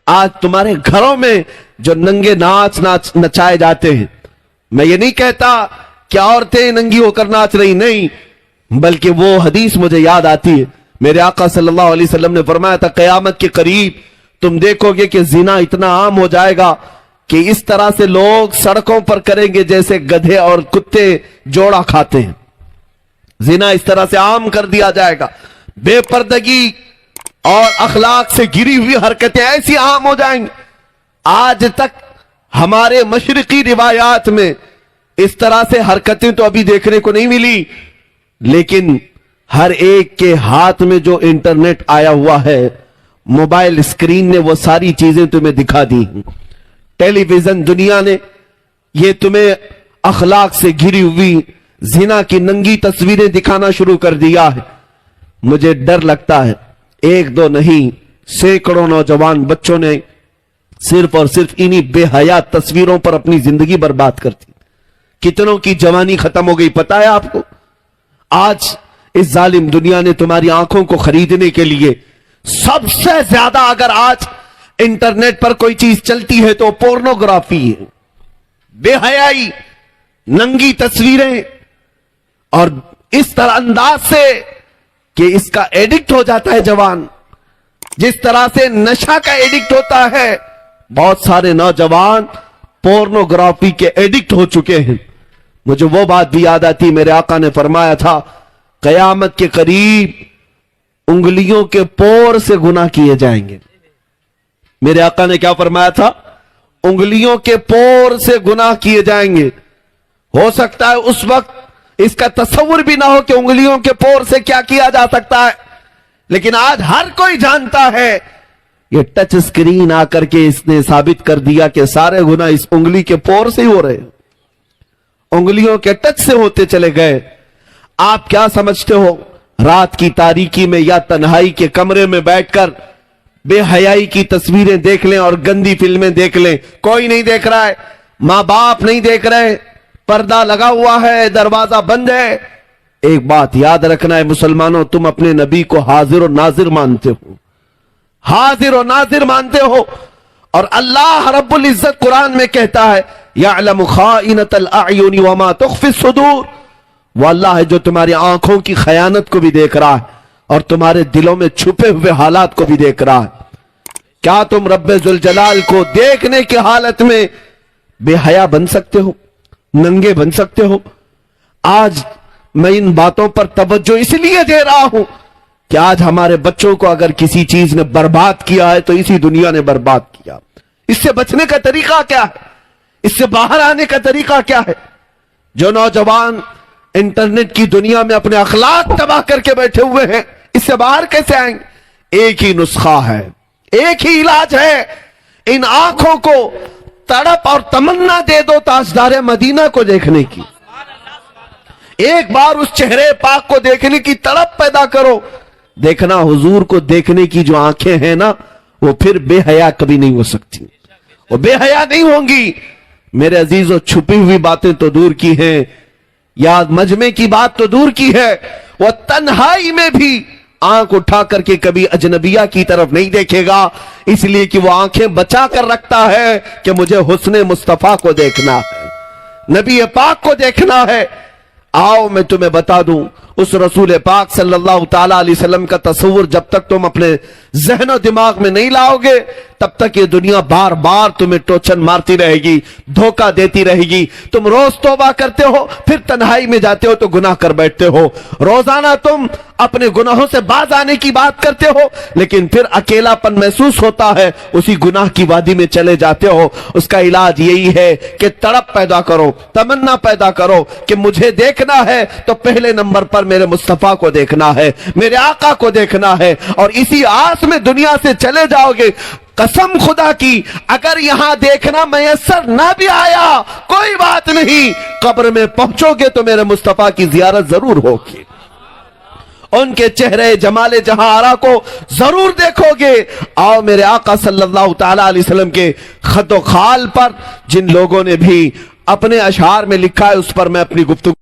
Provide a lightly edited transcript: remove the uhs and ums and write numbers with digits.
आज तुम्हारे घरों में जो नंगे नाच नचाए जाते हैं, मैं ये नहीं कहता कि औरतें नंगी होकर नाच रही, नहीं, बल्कि वो हदीस मुझे याद आती है। मेरे आका सल्लल्लाहु अलैहि वसल्लम ने फरमाया था, क़यामत के करीब तुम देखोगे कि जिना इतना आम हो जाएगा कि इस तरह से लोग सड़कों पर करेंगे जैसे गधे और कुत्ते जोड़ा खाते हैं। जिना इस तरह से आम कर दिया जाएगा। बेपर्दगी और अखलाक से गिरी हुई हरकतें ऐसी आम हो जाएंगी। आज तक हमारे मशरिकी रिवायात में इस तरह से हरकतें तो अभी देखने को नहीं मिली, लेकिन हर एक के हाथ में जो इंटरनेट आया हुआ है, मोबाइल स्क्रीन ने वो सारी चीजें तुम्हें दिखा दी। टेलीविजन दुनिया ने ये तुम्हें अखलाक से घिरी हुई जिना की नंगी तस्वीरें दिखाना शुरू कर दिया है। मुझे डर लगता है, एक दो नहीं, सैकड़ों नौजवान बच्चों ने सिर्फ और सिर्फ इन्हीं बेहया तस्वीरों पर अपनी जिंदगी बर्बाद कर दी। कितनों की जवानी खत्म हो गई पता है आपको? आज इस जालिम दुनिया ने तुम्हारी आंखों को खरीदने के लिए सबसे ज्यादा, अगर आज इंटरनेट पर कोई चीज चलती है तो पोर्नोग्राफी है, बेहयाई, नंगी तस्वीरें, और इस तरह अंदाज से कि इसका एडिक्ट हो जाता है जवान। जिस तरह से नशा का एडिक्ट होता है, बहुत सारे नौजवान पोर्नोग्राफी के एडिक्ट हो चुके हैं। मुझे वो बात भी याद आती, मेरे आका ने फरमाया था, क़यामत के करीब उंगलियों के पोर से गुनाह किए जाएंगे। मेरे आका ने क्या फरमाया था? उंगलियों के पोर से गुनाह किए जाएंगे। हो सकता है उस वक्त इसका तस्वुर भी ना हो कि उंगलियों के पोर से क्या किया जा सकता है, लेकिन आज हर कोई जानता है। ये टच स्क्रीन आकर के इसने साबित कर दिया कि सारे गुनाह इस उंगली के पोर से ही हो रहे हैं, उंगलियों के टच से होते चले गए। आप क्या समझते हो, रात की तारीकी में या तन्हाई के कमरे में बैठकर बेहयाई की तस्वीरें देख लें और गंदी फिल्में देख लें? कोई नहीं देख रहा है, मां बाप नहीं देख रहे, पर्दा लगा हुआ है, दरवाजा बंद है। एक बात याद रखना है मुसलमानों, तुम अपने नबी को हाजिर और नाजिर मानते हो, हाजिर और नाजिर मानते हो, और अल्लाह रब्बुल इज्जत कुरान में कहता है, यअलमु खाइनतल अयुनि वमा तुख्फी सुदूर। वो अल्लाह है जो तुम्हारी आंखों की खयानत को भी देख रहा है और तुम्हारे दिलों में छुपे हुए हालात को भी देख रहा है। क्या तुम रब्बे जुल जलाल को देखने की हालत में बेहया बन सकते हो, नंगे बन सकते हो? आज मैं इन बातों पर तवज्जो इसलिए दे रहा हूं कि आज हमारे बच्चों को अगर किसी चीज ने बर्बाद किया है तो इसी दुनिया ने बर्बाद किया। इससे बचने का तरीका क्या है? इससे बाहर आने का तरीका क्या है? जो नौजवान इंटरनेट की दुनिया में अपने अखलाक तबाह करके बैठे हुए हैं, इससे बाहर कैसे आएंगे? एक ही नुस्खा है, एक ही इलाज है। इन आंखों को तड़प और तमन्ना दे दो ताजदार मदीना को देखने की। एक बार उस चेहरे पाक को देखने की तड़प पैदा करो। देखना, हुजूर को देखने की जो आंखें हैं ना, वो फिर बेहया कभी नहीं हो सकती, वो बेहया नहीं होंगी। मेरे अजीजों, छुपी हुई बातें तो दूर की हैं, या मजमे की बात तो दूर की है, वो तन्हाई में भी आंख उठा करके कभी अजनबिया की तरफ नहीं देखेगा, इसलिए कि वो आंखें बचा कर रखता है कि मुझे हुस्ने मुस्तफा को देखना है, नबी पाक को देखना है। आओ मैं तुम्हें बता दूं, उस रसूल पाक सल्लल्लाहु ताला अलैहि वसल्लम का तस्वुर जब तक तुम अपने जहन और दिमाग में नहीं लाओगे, तब तक ये दुनिया बार बार तुम्हें टोचन मारती रहेगी, धोखा देती रहेगी। तुम रोज तौबा करते हो, फिर तन्हाई में जाते हो तो गुनाह कर बैठते हो। रोजाना तुम अपने गुनाहों से बाज आने की बात करते हो, लेकिन फिर अकेलापन महसूस होता है, उसी गुनाह की वादी में चले जाते हो। उसका इलाज यही है कि तड़प पैदा करो, तमन्ना पैदा करो कि मुझे देखना है तो पहले नंबर पर मेरे मुस्तफा को देखना है, मेरे आका को देखना है, और इसी आस में दुनिया से चले जाओगे। कसम खुदा की, अगर यहां देखना मयसर ना भी आया कोई बात नहीं, कब्र में पहुंचोगे तो मेरे मुस्तफा की जियारत जरूर होगी, उनके चेहरे जमाले जहां आरा को जरूर देखोगे। आओ मेरे आका सल्लल्लाहु ताला अलैहि वसल्लम के खतो खाल पर जिन लोगों ने भी अपने अशआर में लिखा है, उस पर मैं अपनी गुफ्तगू